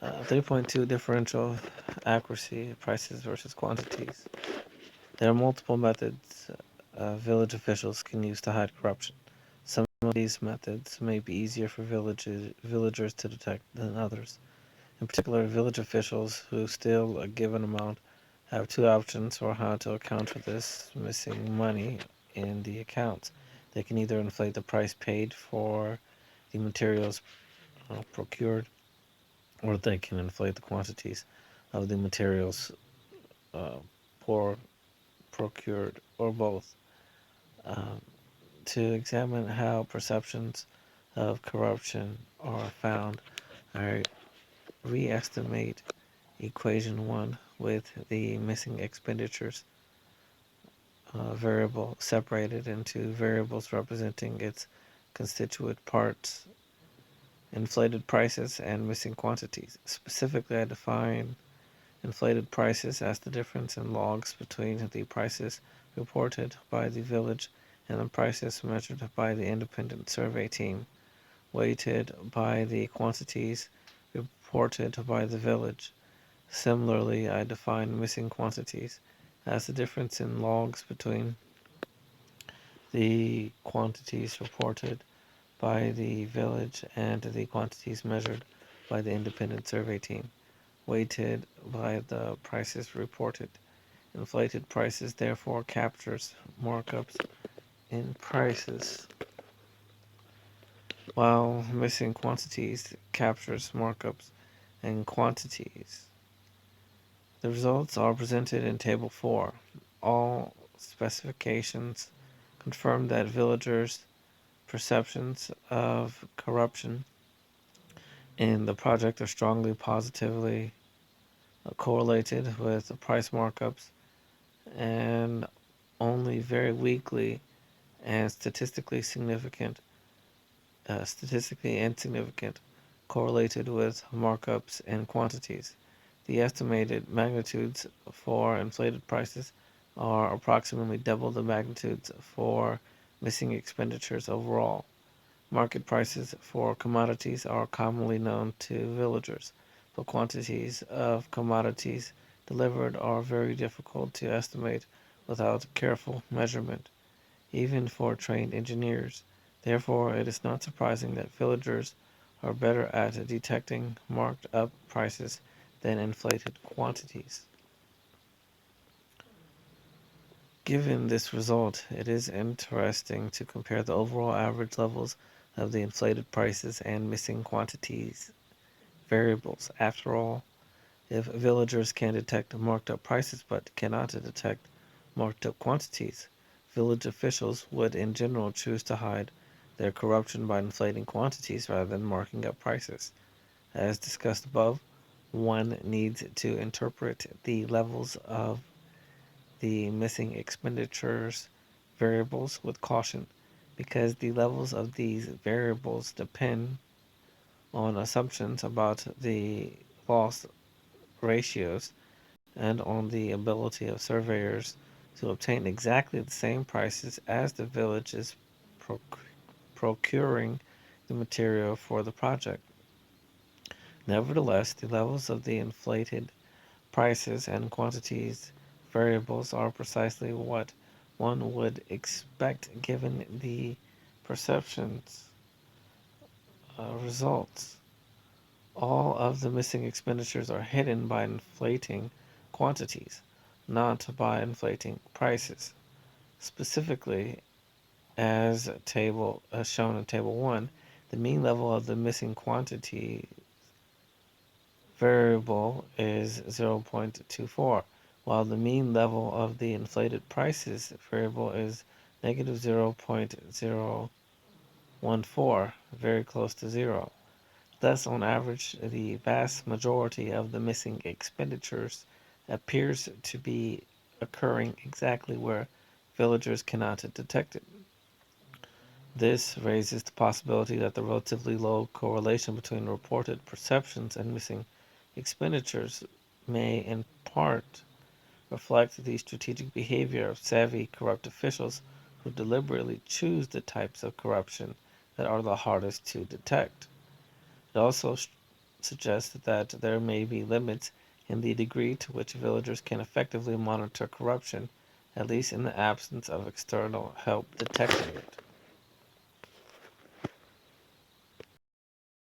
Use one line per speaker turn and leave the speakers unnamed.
3.2 differential accuracy, prices versus quantities. There are multiple methods village officials can use to hide corruption. Some of these methods may be easier for villagers to detect than others. In particular, village officials who steal a given amount have two options for how to account for this missing money in the accounts. They can either inflate the price paid for the materials procured, or they can inflate the quantities of the materials uh, por- procured, or both. Um, to examine how perceptions of corruption are found, I re-estimate equation 1 with the missing expenditures variable separated into variables representing its constituent parts, inflated prices, and missing quantities. Specifically, I define inflated prices as the difference in logs between the prices reported by the village and the prices measured by the independent survey team, weighted by the quantities reported by the village. Similarly, I define missing quantities as the difference in logs between the quantities reported by the village and the quantities measured by the independent survey team, weighted by the prices reported. Inflated prices therefore captures markups in prices, while missing quantities captures markups in quantities. The results are presented in Table 4. All specifications confirm that villagers' perceptions of corruption in the project are strongly positively correlated with price markups and only very weakly and statistically insignificant correlated with markups and quantities. The estimated magnitudes for inflated prices are approximately double the magnitudes for missing expenditures overall. Market prices for commodities are commonly known to villagers, but quantities of commodities delivered are very difficult to estimate without careful measurement, even for trained engineers. Therefore, it is not surprising that villagers are better at detecting marked up prices than inflated quantities. Given this result, it is interesting to compare the overall average levels of the inflated prices and missing quantities variables. After all, if villagers can detect marked up prices but cannot detect marked up quantities, village officials would in general choose to hide their corruption by inflating quantities rather than marking up prices. As discussed above, one needs to interpret the levels of the missing expenditures variables with caution, because the levels of these variables depend on assumptions about the loss ratios and on the ability of surveyors to obtain exactly the same prices as the village is procuring the material for the project. Nevertheless, the levels of the inflated prices and quantities variables are precisely what one would expect given the perceptions results. All of the missing expenditures are hidden by inflating quantities, not by inflating prices. Specifically, as shown in Table 1, the mean level of the missing quantity variable is 0.24, while the mean level of the inflated prices variable is negative 0.014, very close to zero. Thus, on average, the vast majority of the missing expenditures appears to be occurring exactly where villagers cannot detect it. This raises the possibility that the relatively low correlation between reported perceptions and missing expenditures may in part reflect the strategic behavior of savvy corrupt officials who deliberately choose the types of corruption that are the hardest to detect. It also suggests that there may be limits in the degree to which villagers can effectively monitor corruption, at least in the absence of external help detecting it.